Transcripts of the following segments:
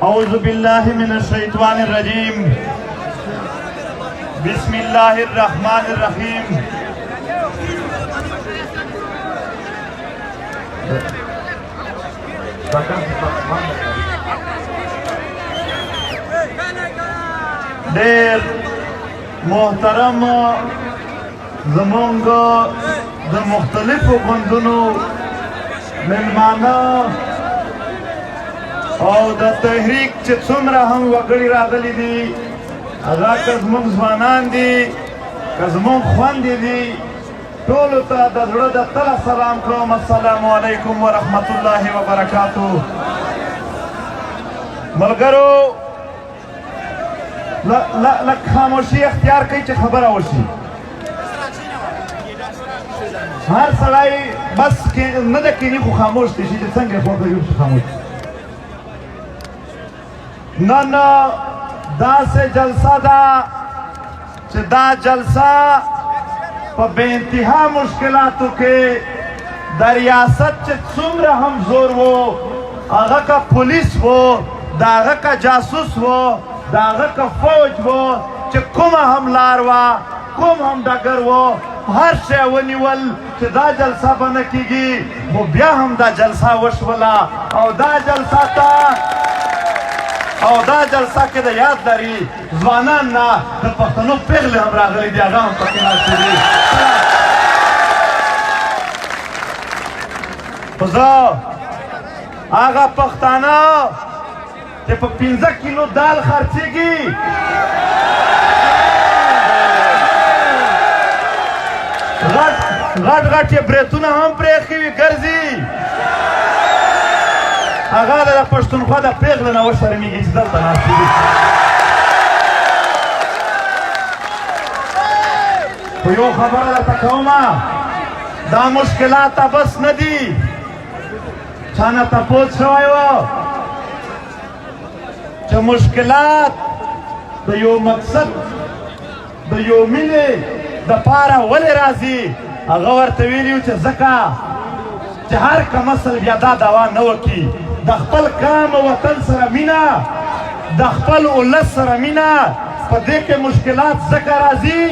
أعوذ بالله من الشيطان الرجيم بسم الله الرحمن الرحيم ډېر محترم زمونږ د مختلفو ګوندونو مېلمانه او د تحریک چې څومره هم وګړي راغلي دي هغه که زموږ ځوانان دي که زموږ خویندې دي ټولو ته د زړه د تله سلام کوم السلام علیکم ورحمت الله وبرکاتو ملګرو لږ خاموشي اختیار کوي چې خبره وشي هر سړی بس نه د کیني خو خاموش دی چې څنګه خواته یو خاموش نن داسې جلسه ده چې دا جلسه په بې انتها مشکلاتو کې د ریاست چې څومره هم زور و هغه که پولیس و د هغه که جاسوس و د هغه که فوج و چې کومه هم لار وه کوم هم ډګر و هر شی ونیول چې دا جلسه به نه کېږي خو بیا هم دا جلسه وشوله او دا جلسه ته او دا جلسه کې د یاد لري ځوانان نه د پښتنو پیغلې هم راغلي دي هغه هم پکې ناستې دي خو زه هغه پښتانه چې په 15 کیلو دال خرڅېږي غټ غټ یې برېتونه هم پرېښي وي ګرځي هغه د پښتونخوا د پیغلې نه وشرمېږي چې دلته ناستې دي خو یو خبره درته کومه دا مشکلات بس نه دي چا نه تپوس شوی و چې مشکلات د یو مقصد د یو مینې دپاره ولې راځي هغه ورته ویلي و چې ځکه چې هر کمسل بیا دا دوا نه وکړي د خپل قام او وطن سره مینه د خپل ولس سره مینه په دې کې مشکلات ځکه راځي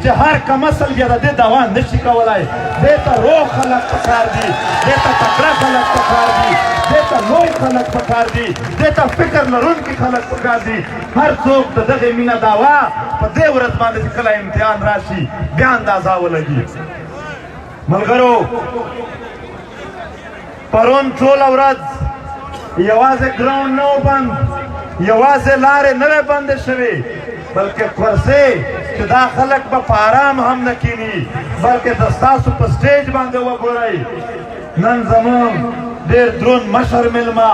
چې هر کمسل بیا د دې دوا نشي کولی دې ته روغ خلک پکار دي دې ته تکړه خلک پکار دي دې ته لوی خلک پکار دي دې ته فکر لرونکي خلک پکار دي هر څوک د دغې مینه دوا په دې ورځ باندې چې کله امتحان راشي بیا اندازه ولګي ملګرو پرون ټوله ورځ یوازې ګراوند نه و بند یوازې لارې نه وې بندې شوې بلکې کرسۍ چې دا خلک به په آرام هم نه کیني بلکې د ستاسو په سټیج باندې وګورئ نن زموږ ډېر دروند مشر مېلمه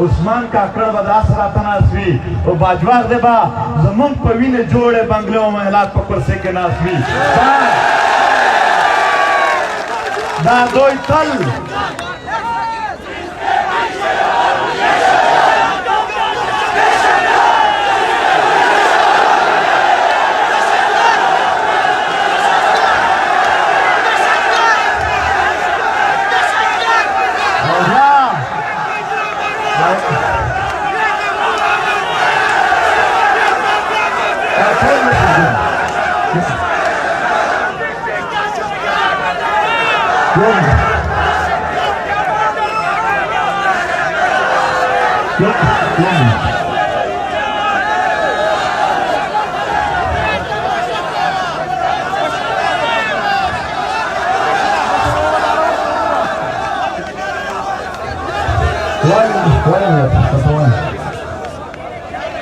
عثمان کاکړ به داسې راته ناست وي او باجوړ دی به زموږ په وینې جوړې بنګلې او محلات په کرسۍ کې ناست وي دا دوی تل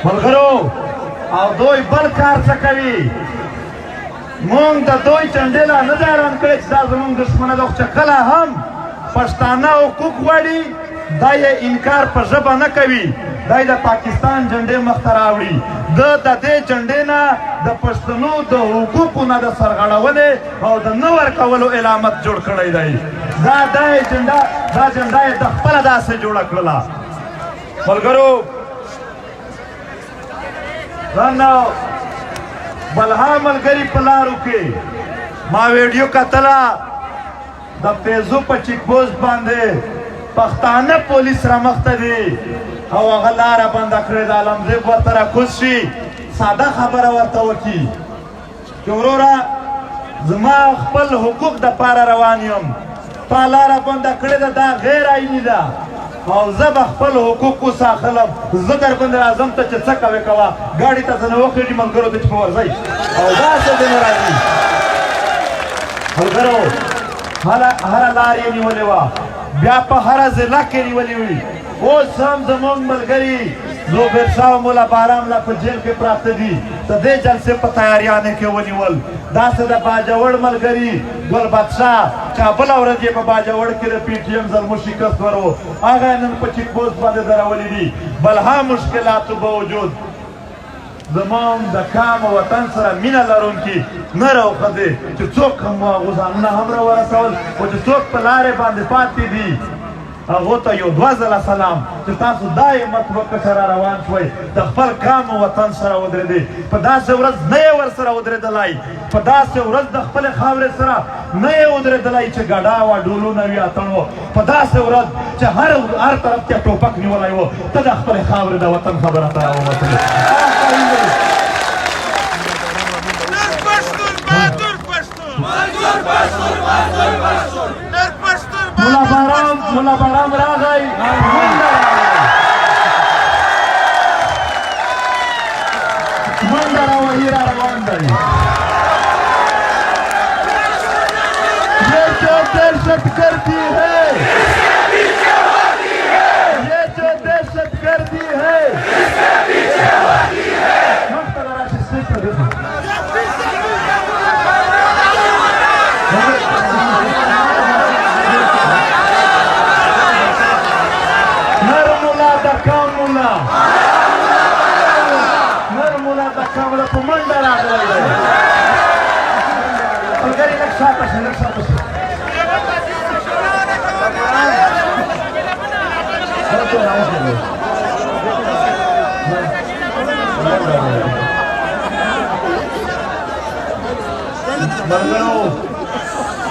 ملګرو او دوی بل کار څه کوي مونږ د دوی چنډې لا نه دی اعلان کړی چې دا زموږ دښمنه ده خو چې کله هم پښتانه حقوق غواړي دا یې انکار په ژبه نه کوي دای د پاکستان جنډې مخته راوړي د دې جنډې نه د پښتنو د حقوقو نه د سرغړونې او د نه ورکولو علامت جوړ کړی دی دا جنډه یې د خپله داسې جوړه کړله ملګرو رانه بلها ملګري په لارو کې ما ویډیو کتله د پیزو په چیک پوسټ باندې پښتانه پولیس رامخته دي او هغه لاره بنده کړې ده عالمزیب ورته راکوز شي ساده خبره ورته وکړي چې وروره زما خپل حقوق دپاره روان یم تا لاره بنده کړې ده دا غیر عیني ده او زه به خپل حقوق وساخلم زه در باندې راځم ته چې څه کوې کوه ګاډي ته ځنه وخېږي ملګرو ته چې په ورځئ او داسې ځنه راځي ملګرو هره لار یې نیولې وه بیا په هره ضلع کې نیولې وي اوس هم زموږ ملګري زوبیر شاه مولا بارام لا په جیل کې پراته دي د دې جلسې په تیاریانو کې ونیول داسې د باجوړ ملګري ګل بادشاه چې بله ورځ یې په باجوړ کې د پی ټي ایم زلمو شکست ورو هغه یې نن په چیک پوسټ باندې درولي دي بلها مشکلاتو باوجود زموږ د کام وطن سره مینه لرونکي نر او ښځې چې څوک هم غوزانونه هم راورسول خو چې څوک په لارې باندې پاتې دي هغو ته یو دوه ځله سلام چې تاسو دا همت وکړه چې را روان شوئ د خپل کام وطن سره ودرېدئ په داسې ورځ نه یې ورسره ودرېدلی په داسې ورځ د خپلې خاورې سره نه یې ودرېدلی چې ګډا وه ډولونه وي اتڼ و په داسې ورځ چې هر طرف ته ټوپک نیولی و ته د خپلې خاورې د وطن خبره ته راووتلې مولا بارام راغی منډه راوهي را روان دی یہ جو دہشت گردی ہے یہ جو دہشت گردی ہے مختلف راشد سٹیج پر دیکھو نرمولا د کامله په منډه راغلی دی ملګري لږ شاته شئ لږ شاته شئ ملګرو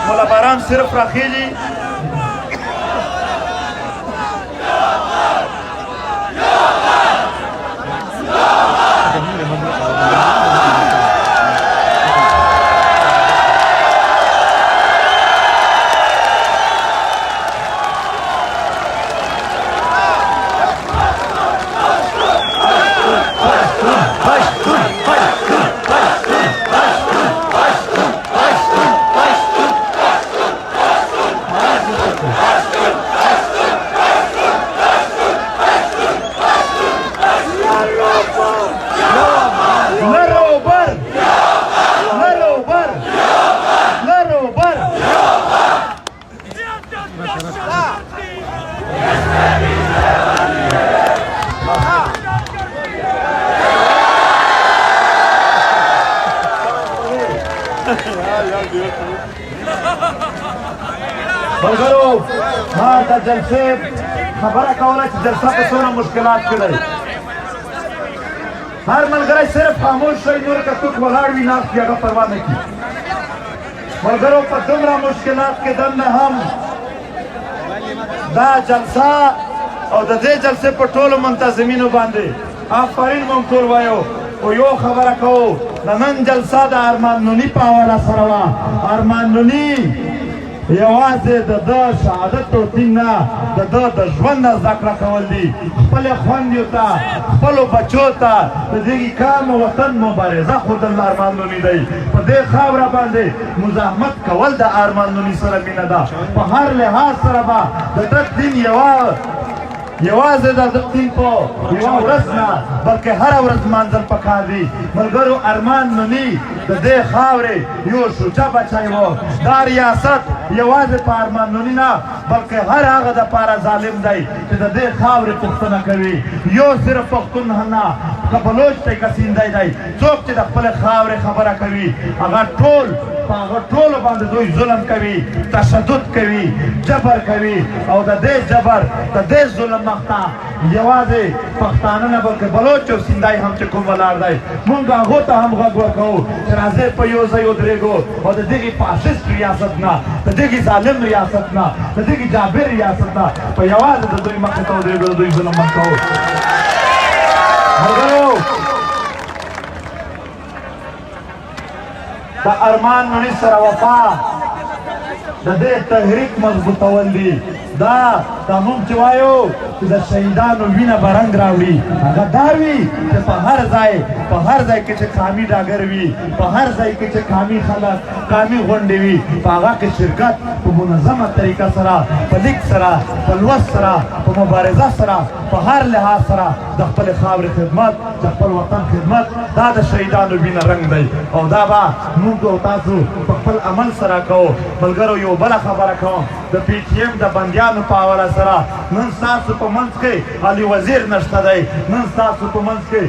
مولا بارام صرف راخیږي ملګرو ما د جلسې خبره کوله چې جلسه په څومره مشکلات کې دی هر ملګری صرف خاموش شي نور که څوک ولاړ وي ناست وي هغه پروا نه کړي ملګرو په دومره مشکلات کې دننه هم دا جلسه او د دې جلسې په ټولو منتظمینو باندې آفرین مونږ ټول وایو او یو خبره کوو د نن جلسه د ارمان نوني په حواله سره وه ارمان نوني یوازې د ده شهادت او دین نه د ده د ژوند نه زده کړه کول دي خپلې خویندو ته خپلو بچو ته د دغې کام وطن مبارزه ښودل ارمان نوني دی په دې خاوره باندې مزاحمت کول د ارمان نوني سره مینه ده په هر لحاظ سره به د ده دین یوازې د دین په یوه ورځ نه بلکې هره ورځ لمانځل پکار دي ملګرو ارمان نوني د دې خاورې یو شجاع بچی و دا ریاست یوازې په ارمان نوني نه بلکې هر هغه دپاره ظالم دی چې د دې خاورې پوښتنه کوي یو صرف پښتون نه که بلوچ دی که سیندی دی څوک چې د خپلې خاورې خبره کوي هغه ټول په هغه ټولو باندې دوی ظلم کوي تشدد کوي جبر کوي او د دې جبر د دې ظلم مخته یوازې پښتانه نه بلکې بلوچ او سیندی هم چې کوم ولاړ دی موږ هغو ته هم غږ وکړو چې راځئ په یو ځای ودرېږو او د دغې فاشست ریاست نه د دغې ظالم ریاست نه د دغې جابر ریاست نه په یوازې د دوی مخې ته ودرېږو د دوی ظلم بند کوو ملګرو د ارمان نوني سره وفا د دې تحریک مضبوطول دي دا موږ چې وایو چې د شهیدانو وینه به رنګ راوړي هغه دا وي چې په هر ځای کې چې قامي ډاګر وي په هر ځای کې چې قامي خلک قامي غونډې وي په هغه کې شرکت په منظمه طریقه سره په لیک سره په لوست سره په مبارزه سره په هر لحاظ سره د خپلې خاورې خدمت د خپل وطن خدمت دا د شهیدانو وینه رنګ دی او دا به موږ او تاسو په خپل عمل سره کوو ملګرو یو بله خبره کوم د پی ټي ایم د بندیانو په حواله سره نن ستاسو په منځ کې علي وزیر نشته دی نن ستاسو په منځ کې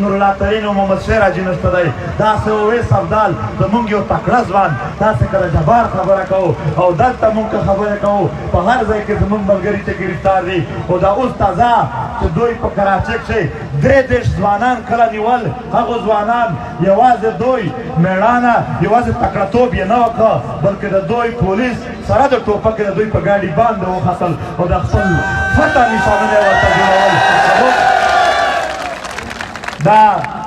نورالله ترین او محمد شیر حاجي نشته دی داسې اویس ابدال زموږ یو تکړه ځوان داسې کله جبار خبره کوو او دلته موږ که خبرې کوو په هر ځای کې زموږ ملګري چې ګرفتار دي او دا اوس تازه چې دوی په کراچۍ کښې 33 ځوانان کله نیول هغو ځوانان یوازې دوی مېړانه یوازې تکړهتوب یې نه وکړه بلکې د دوی پولیس سره د ټوپک د دوی په ګاډي باندې وختل او د خپل فتح نشانونه یې ورته جوړول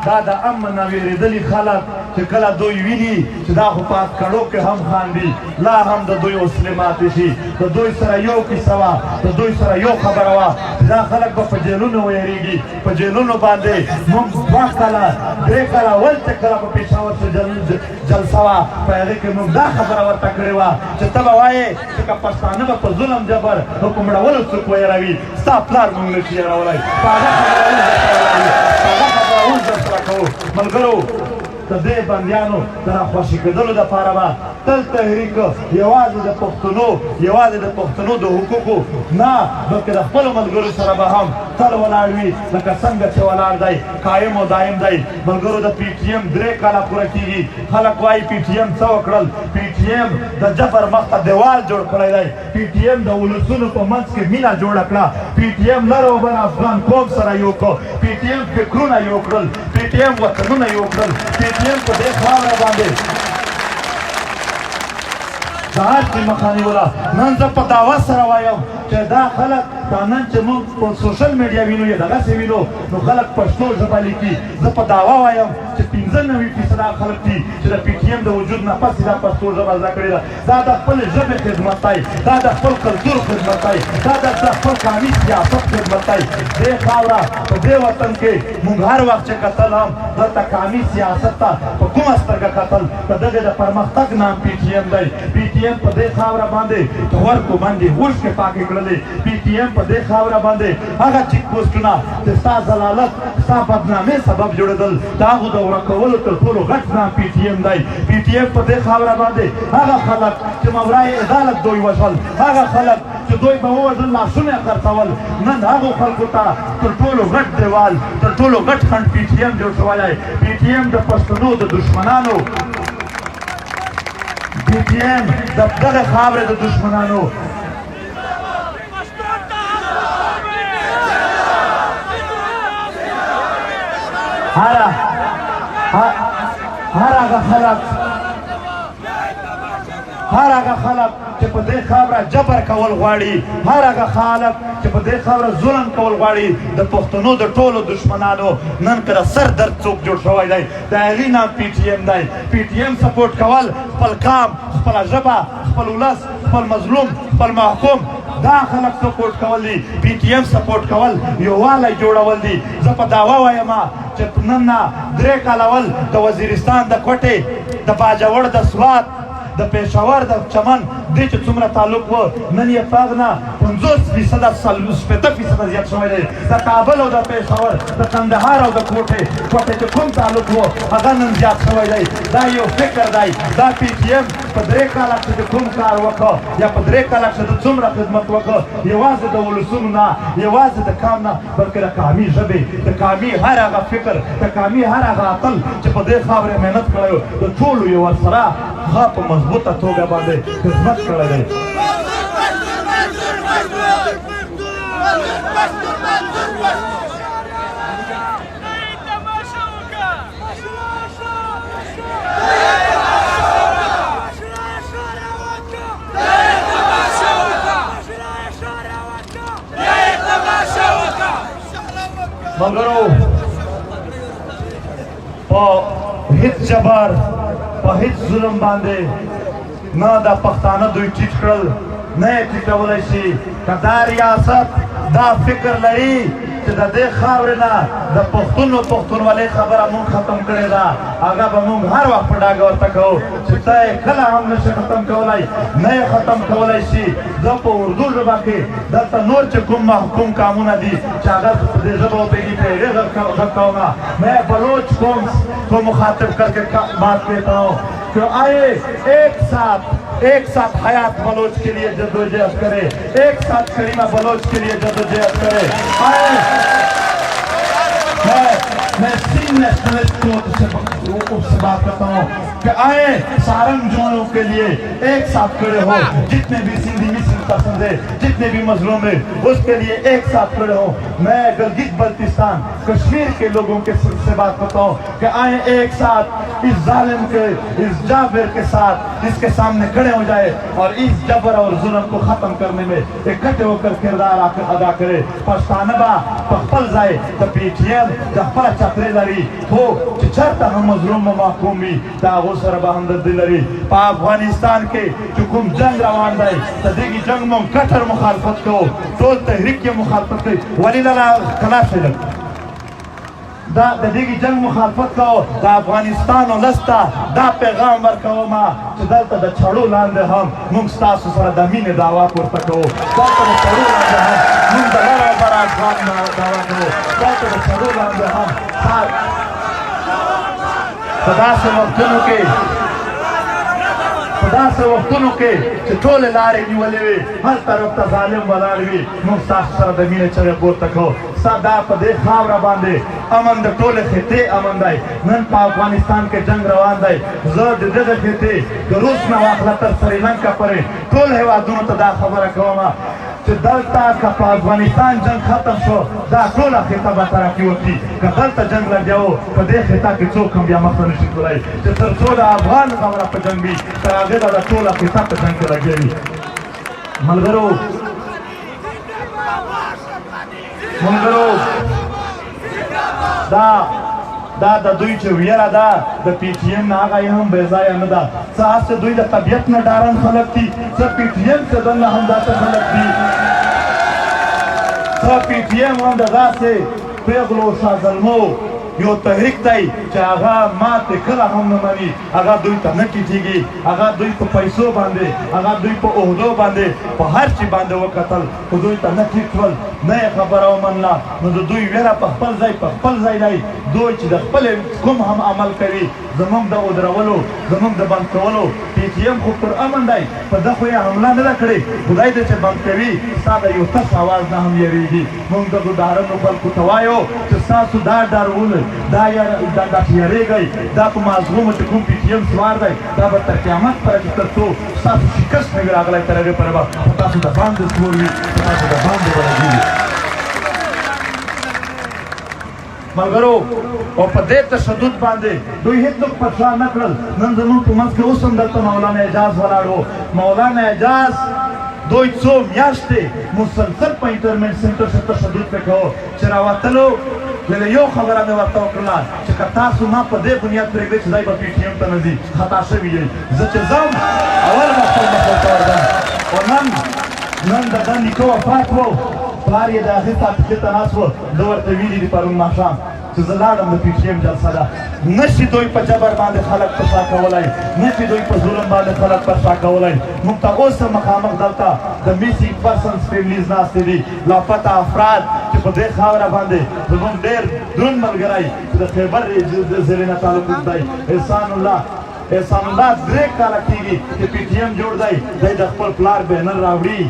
دا د امن نه وېرېدلي خلک چې کله دوی ویني چې دا خو په عسکرو کې هم خاندي لا هم د دوی حوصلې ماتې شي د دوی سره یو کیسه وه د دوی سره یو خبره وه چې دا خلک به په جیلونو ویریږي په جیلونو باندې موږ 2 کاله 3 کاله ول چې کله په پېښور کې جلسه وه په هغې کې موږ دا خبره ورته کړې وه چې ته به وایې چې که پښتانه به په ظلم جبر او په مړولو څوک ویروي ستا پلار موږ نه شي هېرولی په هغه خبره اوس درسره کوو ملګرو د دې بندیانو د راخوشي کېدلو دپاره به تل تحریک یوازې د پښتنو د حقوقو نه بلکې د خپلو ملګرو سره به هم تل ولاړ وي لکه څنګه چې ولاړ دی قایم او دایم دی ملګرو د پی ټي ایم 3 کاله پوره کېږي خلک وایي پی ټي ایم څه وکړل پی ټي ایم د جبر مخته دیوال جوړ کړی دی پی ټي ایم د ولسونو په منځ کې مینه جوړه کړه پی ټي ایم لر او بر افغان قوم سره یو کړ پی ټي ایم فکرونه یو کړل پی ټي ایم وطنونه یو کړل پی ټي ایم په دې خاوره باندې د هر څه مخه نیوله نن زه په دعوه سره وایم چې دا خلک دا نن چې موږ په سوشل میډیا وینو یا دغسې وینو نو خلک پښتو ژبه لیکي زه په دعوه وایم چې 95% خلک دي چې د پی ټي ایم د وجود نه پس دا پښتو ژبه زده کړې ده دا د خپلې ژبې خدمت دی دا د خپل کلتور خدمت دی دا د خپل قومي سیاست خدمت دی دې خاوره په دې وطن کې موږ هر وخت چې کتل هم دلته قومي سیاست ته په کومه سترګه کتل د دغې د پرمختګ نام پی ټي ایم دی پی ټي ایم په دې خاوره باندې ورکو باندې اوښکې پاکې کړلې پی ټي ایم په دې خاوره باندې هغه چیک پوسټونه چې ستا ضلالت ستا بدنامۍ سبب جوړېدل د هغو د ورکولو تر ټولو غټ نام پی ټي ایم دی پی ټي ایم په دې خاوره باندې هغه خلک چې مورای عدالت دوی وژل هغه خلک چې دوی به ووژل لاسونه یې خرڅول نن هغو خلکو ته تر ټولو غټ دیوال تر ټولو غټ خنډ پی ټي ایم جوړ شوی دی پی ټي ایم د پښتنو د دشمنانو پی ټي ایم د دغه خاورې د دشمنانو هر هغه خلک چې په دې خاوره جبر کول غواړي هر هغه خلک چې په دې خاوره ظلم کول غواړي د پښتنو د ټولو دشمنانو نن پر سر درد څوک جوړ شوی دی د هغې نام پی ټي ایم دی پی ټي ایم سپورټ کول خپل قام خپله ژبه خپل ولس خپل مظلوم خپل محکوم دا خلک سپورټ کول دي پی ټي ایم سپورټ کول یووالی جوړول دي زه په دعوه وایم چې نن نه 3 کاله اول د وزیرستان د کوټې د باجوړ د سوات د پېښور د چمن دې چې څومره تعلق و نن یې په هغه نه 50% زیات شوی دی د کابل او د پېښور د کندهار او د کوټې چې کوم تعلق و هغه نن زیات شوی دی دا یو فکر دی دا پی ټي ایم په 3 کاله کښې د کوم کار وکړه یا په 3 کاله کښې د څومره خدمت وکړه یوازې د ولسونو نه یوازې د قام نه بلکې د قامي ژبې د قامي هر هغه فکر د قامي هر هغه عقل چې په دې خاورې محنت کړی و د ټولو یې ورسره هغه په مضبوطه توګه باندې خدمت کړی دی مګرو په هیڅ جبر په هیڅ ظلم باندې نه دا پښتانه دوی ټیټ کړل نه یې ټیټولی شي که دا ریاست دا فکر لري چې د دې خاورې نه د پښتون او پښتونولۍ خبره مونږ ختم کړې ده هغه به مونږ هر وخت په ډاګه ورته کوو چې ته یې کله هم نشي ختم کولی نه یې ختم کولی شي زه په اردو ژبه کې دلته نور چې کوم محکوم کامونه دي چې هغه په دې ژبه وپوهېږي په هغې غږ کومه میں بلوچ قوم کو مخاطب کر کے بات کہتا ہوں کہ آئے ایک ساتھ حیات بلوچ کے لیے جدوجہد کرے ایک ساتھ کریمہ بلوچ کے لیے جدوجہد کرے آئے میں سندھ نیشنلسٹ کو سے بات کرتا ہوں کہ آئے سارنگ جوانوں کے لیے ایک ساتھ کھڑے ہو جتنے بھی سندھی مسلم پسند ہے جتنے بھی مظلوم ہے اس کے لیے ایک ساتھ کھڑے ہو میں گلگت بلتستان کشمیر کے لوگوں کے سے بات کرتا ہوں کہ آئے ایک ساتھ اس ظالم کے اس جابر کے ساتھ اس کے سامنے کھڑے ہو جائے اور اس جبر اور ظلم کو ختم کرنے میں اکٹھے ہو کر کردار ادا کرے پښتانه به په خپل ځای د پی ټي ایم د خپله چترۍ لري خو چې چېرته هم مظلوم و محکوم وي د هغو سره به همدردي لري په افغانستان کې چې کوم جنګ روان دی د دغې جنګ مونږ کټر مخالفت کوو ټول تحریک یې مخالفت کوي ولې نه کلا شئ دا د دغې جنګ مخالفت کوو د افغانستان ولس ته دا پیغام ورکوم چې دلته د چړو لاندې هم موږ ستاسو سره د مینې دعوا پورته کوو دلته د چړو لاندې هم موږ د لر او بر افغان دعوا کوو دلته د چړو لاندې هم په داسې وختونو کې په داسې وختونو کې چې ټولې لارې نیولې وي هر طرف ته ظالم ولاړ وي موږ ستاسو سره د مینې چغې پورته کوو دا په دې خاوره باندې امن د ټولې خطې امن دی نن په افغانستان کې جنګ روان دی زه د دغه خطې د روس نه واخله تر سریلنکا پورې ټول هېوادونو ته دا خبره کوم چې دلته که په افغانستان جنګ ختم شو دا ټوله خطه به ترقي وکړي که دلته جنګ لګیا و په دې خطه کې څوک هم بیا مخته نشي تللی چې تر څو د افغان خبره په جنګ وي تر هغې به د ټوله خطه په جنګ کې لګیا وي ملګرو دا د دوی چې ویره ده د پی ټي ایم نه هغه یې هم بېځایه نه ده څه هسې دوی د طبیعت نه ډارن خلک دي څه پی ټي ایم څه دننه هم داسې خلک دي څه پی ټي ایم هم د داسې پېغلو شازلمو یو تحریک دی چې هغه ماتې کله هم نه مني هغه دوی ته نه ټیټېږي هغه دوی په پیسو باندې هغه دوی په عهدو باندې په هر چي باندې وکتل خو دوی ته نه ټیټ شول نه یې خبره ومنله نو د دوی ویره په خپل ځای دی دوی چې د خپل کوم هم عمل کوي زموږ د ودرولو زموږ د بند کولو پی ټي ایم خو پر امن دی په ده خو یې حمله نه ده کړې خدای دې چې بند کوي ستا د یو تش اواز نه هم یېرېږي موږ دغو ډارنو خلکو ته وایو چې ستاسو دا ډارول دا چې یېرېږئ دا په مازغومو چې کوم پی ټي ایم سوار دی دا به تر قیامت پورې چې تر څو ستاسو شکست نه وي راغلی تر هغې پورې به په تاسو د باندې سور وي په تاسو د باندې به لګېږي ملګرو او په دې تشدد باندې دوی هېڅوک پرشا نه کړل نن زموږ په منځ کې اوس هم دلته مولانا اعجاز ولاړ و مولانا اعجاز دوی څو میاشتې مسلسل په انټرمنټ سنټر کې تشدد پې کوو چې راوتلو ویله یو خبره مې ورته وکړله چې که تاسو ما په دې بنیاد پرېږدئ چې دی به پی ټي ایم ته نه ځي خطا شوي یئ زه چې ځم اول به خپل مخل ته ورځم خو نن د ده نیکه وفات و پلار یې د هغې تعقیقې ته ناست و ده ورته ویلي دي پرون ماښام چې زه لاړم د پی ټي ایم جلسه ده نشي دوی په جبر باندې خلک په شا کولی نشي دوی په ظلم باندې خلک په شا کولی موږ ته اوس هم مخامخ دلته د میسینګ پرسنز فیملیز ناستې دي لاپته افراد چې په دې خاوره باندې زموږ ډېر دروند ملګری چې د خیبر ضلع نه تعلق دی احسان الله 3 کاله کېږي چې پی ټي ایم جوړ دی دی د خپل پلار بینر راوړي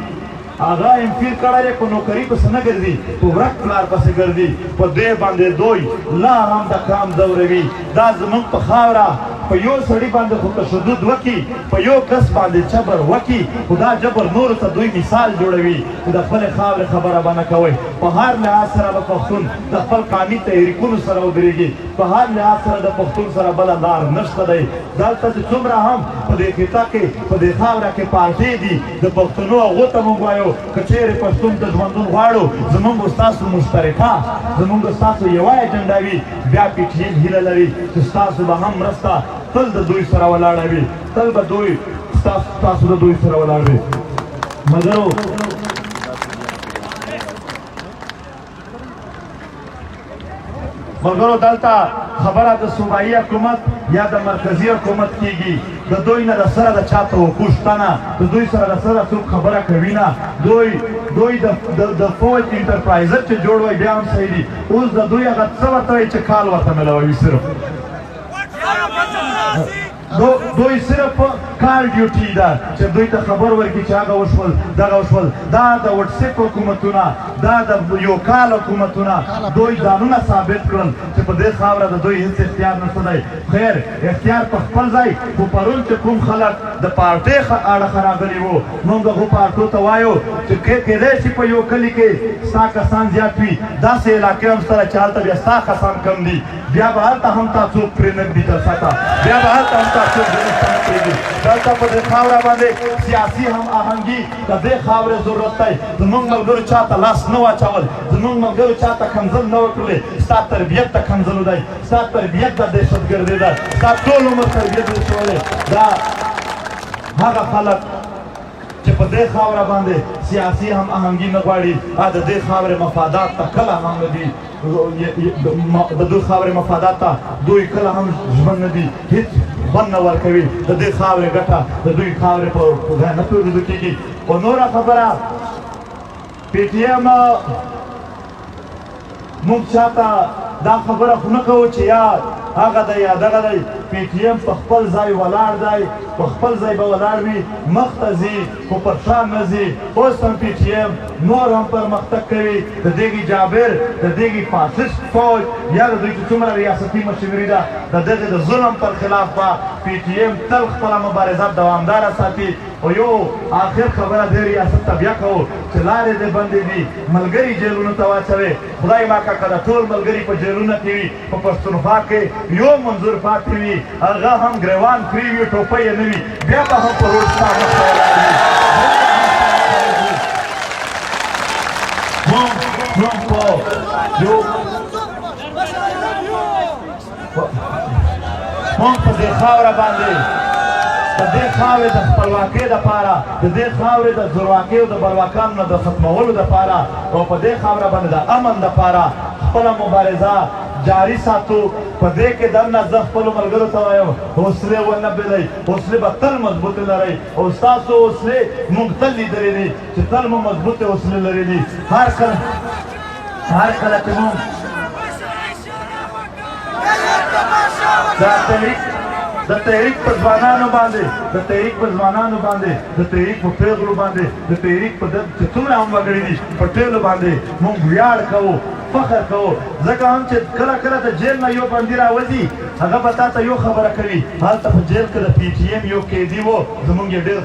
هغه امفیل کړی دی په نوکري پسې نه ګرځي په ورک پلار پسې ګرځي په دې باندې دوی لا هم د کام ځوروي دا زموږ په خاوره په یو سړي باندې خو تشدد وکړي په یو کس باندې جبر وکړي خو دا جبر نورو ته دوی مثال جوړوي چې د خپلې خاورې خبره به نه کوئ په هر لحاظ سره به پښتون د خپل قانوني تحریکونو سره ودرېږي په هر لحاظ سره د پښتون سره بله لار نشته دی دلته چې څومره هم په دې خطه کې په دې خاوره کې پارټۍ دي د پښتنو هغو ته موږ وایو که چېرې پښتون ته ژوندون غواړو زموږ ستاسو مشترکه زموږ ستاسو یوه ایجنډا وي بیا پی ټي ایم هیله لري چې ستاسو به هم مرسته تل د دوی سره ولاړه وي تل به دوی ستاسو د دوی سره ولاړ وي ملګرو دلته خبره د صوبایي حکومت یا د مرکزي حکومت کېږي د دوی نه د سره د چا توقع شته نه د دوی سره د سره څوک خبره کوي نه دوی د فوج انټرپرایزر چې جوړ وی بیا هم صحیح دي اوس د دوی هغه څه ورته وایي چې کال ورته میلاوي صرف دوی صرف کال ډیوټي ده چې دوی ته خبر ورکړي چې هغه وشول دغه وشول دا د وټسپ حکومتونه دا د یو کال حکومتونه دوی ځانونه ثابت کړل چې په دې خاوره د دوی هېڅ اختیار نشته دی خیر اختیار په خپل ځای خو پرون چې کوم خلک د پارټۍ اړخه راغلي وو موږ هغو پارټو ته وایو چې کېدای شي په یو کلي کې ستا کسان زیات وي داسې علاقې هم شته چې هلته بیا ستا کسان کم دي بیا به هلته هم تا څوک پرې نه ږدي جلسه ته بیا به هلته هم تا څوک جلسه نه پرېږدي دلته په دې خاوره باندې سیاسي هم آهنګي د دې خاورې ضرورت دی زموږ ملګرو چا ته لاس نه واچول زموږ ملګرو چا ته کنځل نه وکړلې ستا تربیت د کنځلو دی ستا تربیت د دهشتګردۍ ده ستا ټول عمر تربیت دی شولی دا هغه خلک چې په دې خاوره باندې سیاسي هم آهنګي نه غواړي د دې خاورې مفادات ته کله هم نه دي د دوی خاورې مفادات ته دوی کله هم ژمن نه دي هېڅ خوند نه ورکوي د دې خاورې ګټه د دوی خاورې په ځای نه پرېږدو کېږي او نوره خبره پی ټي ایم موږ چاته دا خبره خو نه کوو چې یا هغه دی یا دغه دی پی ټي ایم په خپل ځای ولاړ دی په خپل ځای به ولاړ وي مخ ته ځي خو پر شا نه ځي اوس هم پی ټي ایم نور هم پرمختګ کوي د دېګي جابر د دېګي فاسست فوج یا د دوی چې څومره ریاستي مشري ده د دغې د ظلم پر خلاف به پی ټي ایم تل خپله مبارزه دوامداره ساتي او یو آخر خبره دې ریاست ته بیا کوو چې لارې دې بندې دي ملګري جیلونو ته واچوې خدای ماکه که د ټول ملګري په جیلونه کې وي په پښتونخوا کې یو منظور پاتې وي هغه هم ګریوان پرې وي ټوپۍ یې نه وي بیا به هم په روډ ستا مخته ولاړ وي موږ په دې خاوره باندې د دې خاورې د خپلواکۍ دپاره د دې خاورې د زورواکۍ او د بلواکانو نه د ختمولو دپاره او په دې خاوره باندې د امن دپاره خپله مبارزه جاری ساتو په دې کې دننه زه خپلو ملګرو ته وایم حوصلې ونه بېلئ حوصلې به تل مضبوطې لرئ او ستاسو حوصلې موږ تل لیدلې دي چې تل مو مضبوطې حوصلې لرې دي هر کله چې موږ د تحریک په ځوانانو باندې د تحریک په پیغلو باندې د تحریک په چې څومره هم وګړي دي په ټولو باندې موږ ویاړ کوو فخر کوو ځکه هم چې کله کله د جیل نه یو بندي راوځي هغه به تا ته یو خبره کوي هلته په جیل کې د پی ټي ایم یو قیدي و زموږ یې ډېر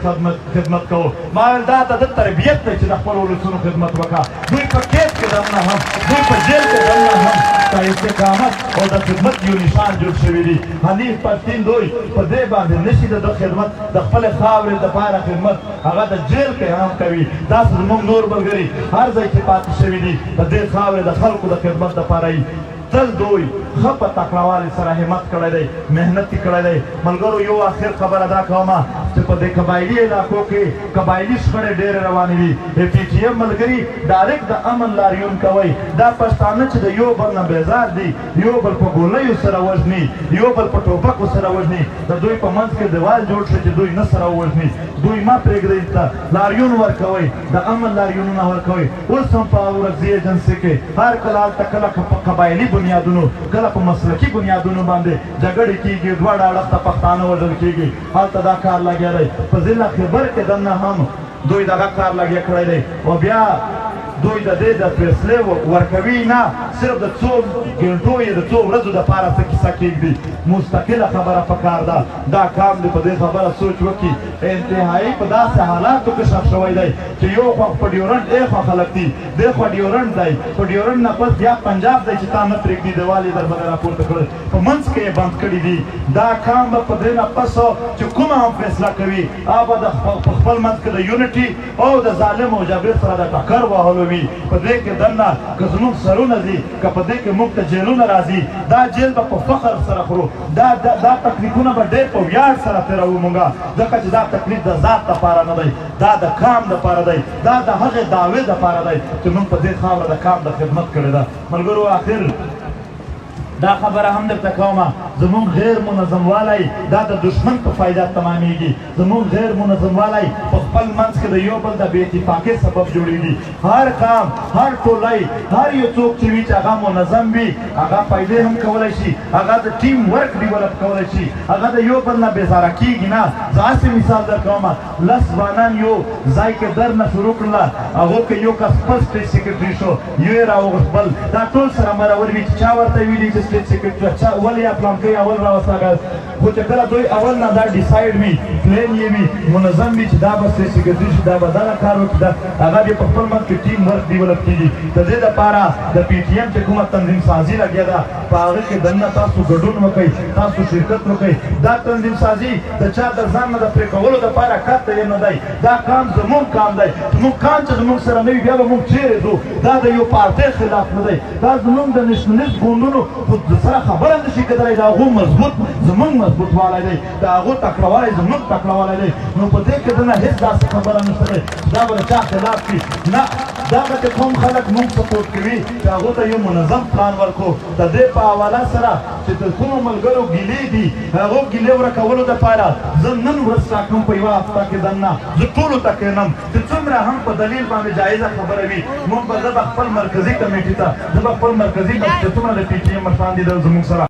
خدمت کوو ما ویل دا د ده تربیت دی چې د خپلو ولسونو خدمت وکړه دوی په قید کې دننه هم دوی په جیل کې دننه هم د استقامت او د خدمت یو نشان جوړ شوي دي حنیف پښتین دوی په دې باندې نشي د ده خدمت د خپلې خاورې دپاره خدمت هغه د جیل کې هم کوي داسې زموږ نور ملګري هر ځای کې پاتې شوي دي د دې خاورې د خلکو د خدمت دپاره یې تل دوی ښه په تکړهوالي سره همت کړی دی محنت یې کړی دی ملګرو یو آخر خبره دا کومه چې په دې قبایلي علاقو کې قبایلي شخړې ډېرې روانې دي پی ټي ایم ملګري ډایرکټ د امن لاریون کوي دا پښتانه چې د یو بل نه بیزار دي یو بل په ګولیو سره وژني یو بل په ټوپکو سره وژني د دوی په منځ کې دیوال جوړ شي چې دوی نه سره وژني دوی ما پرېږدئ ته لاریون ورکوئ د امن لاریونونه ورکوئ اوس هم په اورکزي ایجنسۍ کې هر کله هلته کله په قبایلي بنیادونو کله په مسلکي بنیادونو باندې جګړې کېږي دواړه اړخ ته پښتانه وژل کېږي هلته دا کار لګیا دی په ضلع خیبر کې دننه هم دوی دغه کار لګیا کړی دی او بیا دوی د دې د فیصلې ورکوي نه صرف د څو ګنټو یا د څو ورځو دپاره څه کیسه کېږدي مستقله خبره پکار ده دا کام دی په دې خبره سوچ وکړي انتهایي په داسې حالاتو کې ښخ شوی دی چې یو خوا په ډیورنډ خوا خلک دي دې خوا ډیورنډ دی په ډیورنډ نه پس بیا پنجاب دی چې تا نه پرېږدي دیوال یې در باندې راپورته کړی په منځ کې یې بند کړي دي دا کام به په دې نه پس چې کومه هم فیصله کوي هغه به په خپل منځ کې د یونټي او د ظالم او جابر سره د ټکر وهلو وي په دې کې دننه که زموږ سرونه ځي که په دې کې موږ ته جیلونه راځي دا جیل به په فخر سره خورو دا تکلیفونه به ډېر په ویاړ سره تېروو مونږه ځکه چې دا تکلیف د ذات دپاره نه دی دا د کام دپاره دی دا د هغې دعوې دپاره دی چې موږ په دې خاوره د کام د خدمت کړې ده ملګرو آخر دا خبره هم درته کومه زموږ غیر منظم والی دا د دشمن په فایده تمامیږي زموږ غیر منظم والی په خپل منځ کې د یو بل د بې اتفاقۍ سبب جوړېږي هر کام هر ټولۍ هر یو څوک چې وي چې هغه منظم وي هغه فایدې هم کولی شي هغه د ټیم ورک ډیولپ کولی شي هغه د یو بل نه بېزاره کېږي نه زه هسې مثال در کومه 10 ځوانان یو ځای کې درنه شروع کړله هغو کې یو کس خپل سټیټ سیکرټري شو یو یې راوغوښت بل دا ټول سره مرور وي چې چا ورته ویلي چې سټیټ سیکرټري ولې یا پلانکۍ اول راوستاګه خو چې کله دوی اول نه دا ډیسایډ وي پلین یې وي منظم وي چې دا به سټیټ سیکرټري شي دا به دغه کار وکړي دا هغه بیا په خپل منځ کې ټیم ورک ډیولپ کېږي د دې دپاره د پی ټي ایم چې کومه تنظیم سازي لګیا ده په هغه کې دننه تاسو ګډون وکئ تاسو شرکت وکئ دا تنظیم سازي د چا د ځان نه د پرې کولو دپاره کار ته یې نه دی دا کام زموږ کام دی زموږ کام چې زموږ سره نه وي بیا به موږ چیرې ځو دا د یو پارټۍ خلاف نه دی دا زموږ د نشنلیست ګوندونو سره خبره نه شي کېدلی د هغو مضبوط زموږ مضبوط والی دی د هغو تکړه والی زموږ تکړه والی دی نو په دې کې دنه هېڅ داسې خبره نشته دی دا به د چا خلاف کړي نه دغه چې کوم خلک موږ سپورټ کوي چې هغو ته یو منظم پلان ورکړو د دې په حواله سره چې د کومو ملګرو ګیلې دي هغو ګیلې ورکولو دپاره زه نن ورځ ټاکم په یوه هفته کې دننه زه ټولو ته کښېنم چې څومره هم په دلیل باندې جایزه خبره وي موږ به زه به خپل مرکزي کمیټې ته زه به خپل مرکزي چې څومره د پی ټي ایم مشران دي زموږ سره